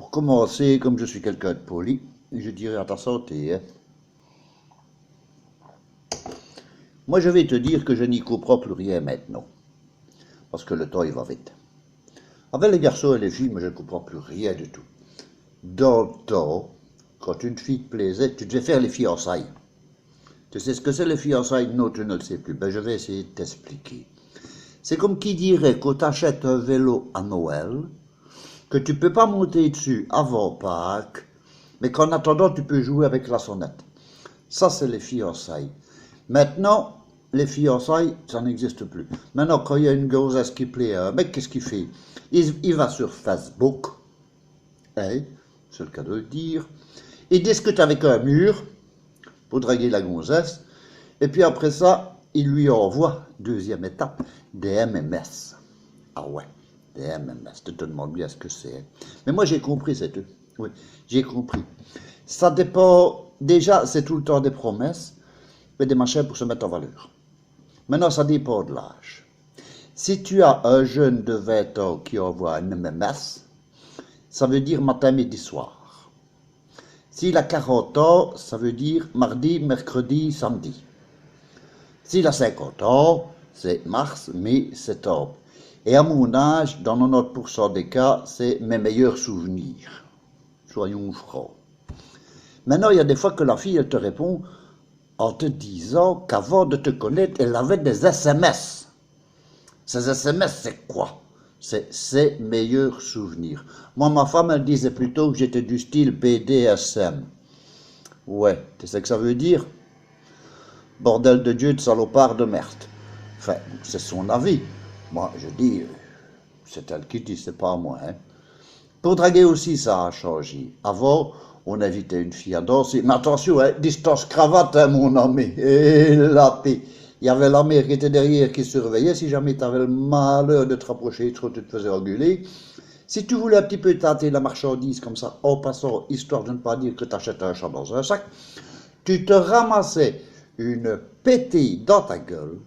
Pour commencer, comme je suis quelqu'un de poli, je dirais à ta santé. Hein. Moi, je vais te dire que je n'y comprends plus rien maintenant, parce que le temps, il va vite. Avec les garçons et les filles, moi, je ne comprends plus rien du tout. Dans le temps, quand une fille te plaisait, tu devais faire les fiançailles. Tu sais ce que c'est les fiançailles? Non, tu ne le sais plus. Ben, je vais essayer de t'expliquer. C'est comme qui dirait qu'on t'achète un vélo à Noël, que tu ne peux pas monter dessus avant Pâques, mais qu'en attendant, tu peux jouer avec la sonnette. Ça, c'est les fiançailles. Maintenant, les fiançailles, ça n'existe plus. Maintenant, quand il y a une gonzesse qui plaît à un mec, qu'est-ce qu'il fait? Il va sur Facebook, hein, c'est le cas de le dire, il discute avec un mur pour draguer la gonzesse, et puis après ça, il lui envoie, deuxième étape, des MMS. Ah ouais, des MMS, tu te demandes bien ce que c'est. Hein. Mais moi, j'ai compris, c'est tout. Oui, j'ai compris. Ça dépend, déjà, c'est tout le temps des promesses, mais des machins pour se mettre en valeur. Maintenant, ça dépend de l'âge. Si tu as un jeune de 20 ans qui envoie un MMS, ça veut dire matin, midi, soir. S'il a 40 ans, ça veut dire mardi, mercredi, samedi. S'il a 50 ans, c'est mars, mai, septembre. Et à mon âge, dans 90% des cas, c'est mes meilleurs souvenirs. Soyons francs. Maintenant, il y a des fois que la fille, elle te répond en te disant qu'avant de te connaître, elle avait des SMS. Ces SMS, c'est quoi? C'est ses meilleurs souvenirs. Moi, ma femme, elle disait plutôt que j'étais du style BDSM. Ouais, tu sais ce que ça veut dire? Bordel de Dieu, de salopard de merde. Enfin, c'est son avis. Moi, je dis, c'est elle qui dit, c'est pas moi. Hein. Pour draguer aussi, ça a changé. Avant, on invitait une fille à danser. Mais attention, hein, distance cravate, hein, mon ami. Et la paix. Il y avait la mère qui était derrière qui surveillait. Si jamais tu avais le malheur de te rapprocher, trop tu te faisais engueuler. Si tu voulais un petit peu tâter la marchandise comme ça, en passant, histoire de ne pas dire que tu achètes un chat dans un sac, tu te ramassais une pétille dans ta gueule,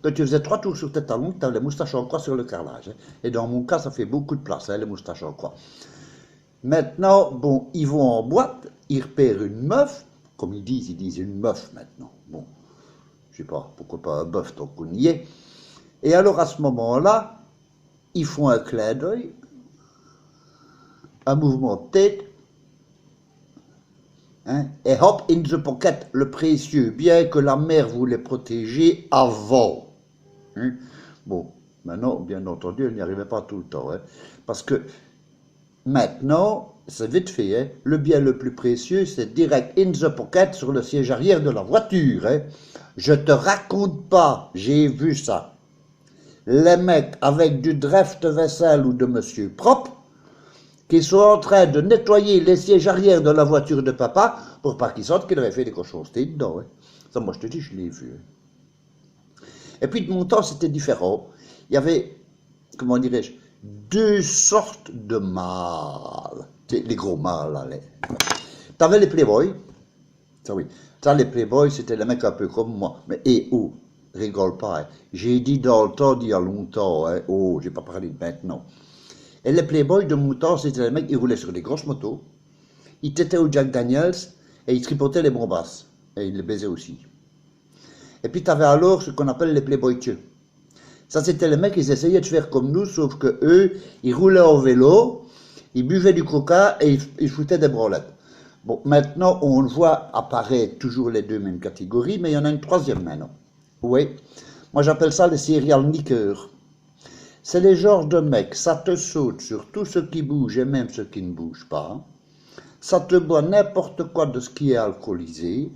que tu faisais 3 tours sur tes talons, que tu avais les moustaches en croix sur le carrelage. Hein. Et dans mon cas, ça fait beaucoup de place, hein, les moustaches en croix. Maintenant, bon, ils vont en boîte, ils repèrent une meuf, comme ils disent une meuf maintenant. Bon, je sais pas, pourquoi pas un bœuf tant qu'on y est. Et alors à ce moment-là, ils font un clin d'œil, un mouvement de tête, hein, et hop, in the pocket, le précieux bien que la mère voulait protéger avant. Hein. Bon, maintenant, bien entendu, elle n'y arrivait pas tout le temps, hein, parce que maintenant, c'est vite fait, hein, le bien le plus précieux, c'est direct in the pocket sur le siège arrière de la voiture. Hein. Je te raconte pas, j'ai vu ça. Les mecs avec du dreft vaisselle ou de monsieur propre, qui sont en train de nettoyer les sièges arrière de la voiture de papa pour pas qu'ils sentent qu'il avait fait des cochonnetés dedans. Hein. Ça, moi, je te dis, je l'ai vu. Et puis, de mon temps, c'était différent. Il y avait, comment dirais-je, 2 sortes de mâles. Les gros mâles, là. Tu avais les playboys. Ça, oui. Ça, les playboys, c'était les mecs un peu comme moi. Mais, rigole pas. Hein. J'ai dit dans le temps d'il y a longtemps. Hein. Oh, j'ai pas parlé de maintenant. Et les playboys de mon temps, c'était les mecs, ils roulaient sur des grosses motos, ils tétaient au Jack Daniels et ils tripotaient les bombasses. Et ils les baisaient aussi. Et puis tu avais alors ce qu'on appelle les playboys tieux. Ça, c'était les mecs, ils essayaient de faire comme nous, sauf que eux, ils roulaient en vélo, ils buvaient du coca et ils foutaient des branlettes. Bon, maintenant, on voit apparaître toujours les 2 mêmes catégories, mais il y en a une troisième maintenant. Oui. Moi, j'appelle ça les serial niqueurs. C'est les genres de mecs, ça te saute sur tout ce qui bouge et même ce qui ne bouge pas. Ça te boit n'importe quoi de ce qui est alcoolisé.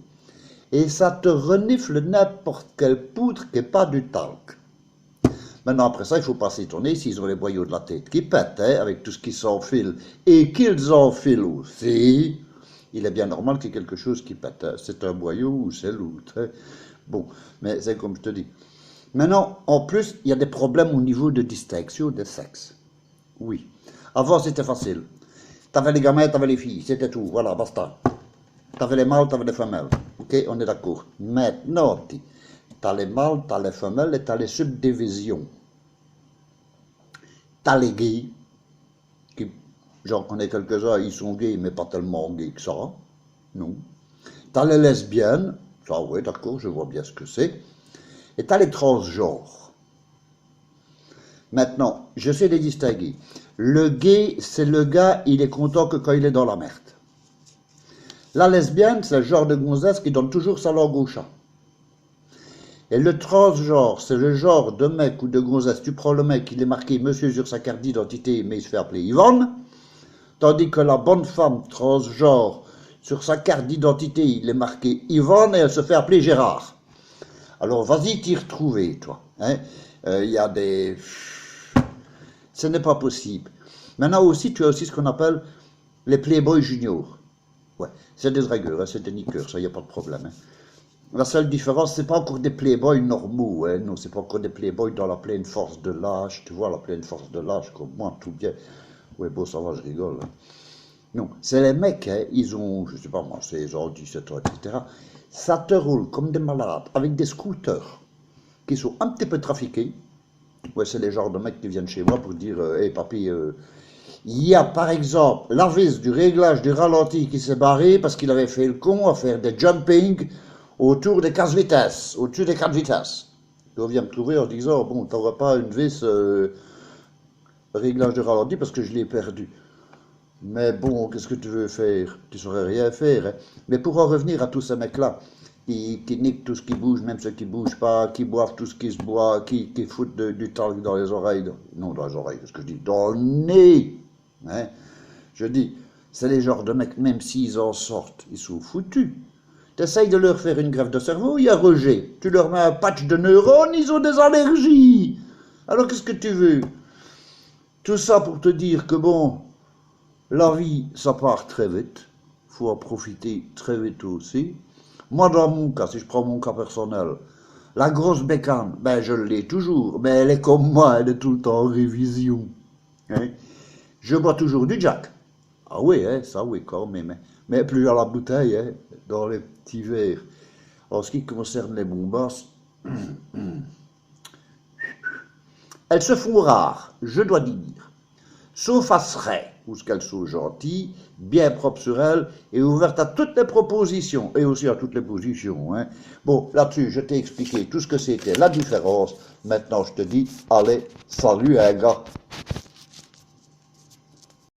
Et ça te renifle n'importe quelle poudre qui n'est pas du talc. Maintenant, après ça, il faut pas s'étonner s'ils ont les boyaux de la tête qui pètent, hein, avec tout ce qui s'enfile. Et qu'ils enfilent aussi. Il est bien normal qu'il y ait quelque chose qui pète. Hein. C'est un boyau ou c'est l'autre. Hein. Bon, mais c'est comme je te dis. Maintenant, en plus, il y a des problèmes au niveau de distinction des sexes. Oui. Avant, c'était facile. T'avais les gamins, t'avais les filles, c'était tout. Voilà, basta. T'avais les mâles, t'avais les femelles. Ok, on est d'accord. Maintenant, t'as les mâles, t'as les femelles et t'as les subdivisions. T'as les gays, qui j'en connais quelques-uns, ils sont gays, mais pas tellement gays que ça. Non. T'as les lesbiennes, ça ouais, d'accord, je vois bien ce que c'est. Et t'as les transgenres. Maintenant, je sais les distinguer. Le gay, c'est le gars, il est content que quand il est dans la merde. La lesbienne, c'est le genre de gonzesse qui donne toujours sa langue au chat. Et le transgenre, c'est le genre de mec ou de gonzesse. Tu prends le mec, il est marqué monsieur sur sa carte d'identité, mais il se fait appeler Yvonne. Tandis que la bonne femme transgenre, sur sa carte d'identité, il est marqué Yvonne et elle se fait appeler Gérard. Alors vas-y t'y retrouver, toi. Il y a des... Ce n'est pas possible. Maintenant aussi, tu as aussi ce qu'on appelle les playboys juniors. Ouais, c'est des dragueurs, hein, c'est des niqueurs, ça, il n'y a pas de problème. Hein. La seule différence, c'est pas encore des playboys normaux, hein, non, c'est pas encore des playboys dans la pleine force de l'âge, tu vois, la pleine force de l'âge, comme moi, tout bien. Ouais, bon, ça va, je rigole. Hein. Non, c'est les mecs, hein, ils ont, je sais pas moi, 16 ans, 17 ans, etc. Ça te roule comme des malades, avec des scooters, qui sont un petit peu trafiqués. Ouais, c'est les genres de mecs qui viennent chez moi pour dire, hey papy, il y a par exemple la vis du réglage du ralenti qui s'est barré parce qu'il avait fait le con à faire des jumping autour des 15 vitesses, au-dessus des 4 vitesses. On vient me trouver en disant, bon, t'auras pas une vis réglage du ralenti parce que je l'ai perdu. Mais bon, qu'est-ce que tu veux faire? Tu saurais rien faire. Hein. Mais pour en revenir à tous ces mecs-là, qui niquent tout ce qui bouge, même ceux qui ne bougent pas, qui boivent tout ce qui se boit, qui foutent du talc dans les oreilles, non dans les oreilles, qu'est-ce que je dis? Dans le nez. Hein. Je dis, c'est les genres de mecs, même s'ils en sortent, ils sont foutus. Tu essayes de leur faire une greffe de cerveau, il y a rejet. Tu leur mets un patch de neurones, ils ont des allergies. Alors qu'est-ce que tu veux? Tout ça pour te dire que bon, la vie, ça part très vite. Il faut en profiter très vite aussi. Moi, dans mon cas, si je prends mon cas personnel, la grosse bécane, ben je l'ai toujours, mais elle est comme moi, elle est tout le temps en révision. Hein? Je bois toujours du Jack. Ah oui, hein, ça oui, quand même. Hein. Mais plus à la bouteille, hein, dans les petits verres. En ce qui concerne les bombasses, elles se font rares, je dois dire. Sauf à Sray, où qu'elles sont gentilles, bien propres sur elles, et ouvertes à toutes les propositions, et aussi à toutes les positions. Hein. Bon, là-dessus, je t'ai expliqué tout ce que c'était, la différence. Maintenant, je te dis, allez, salut, un gars.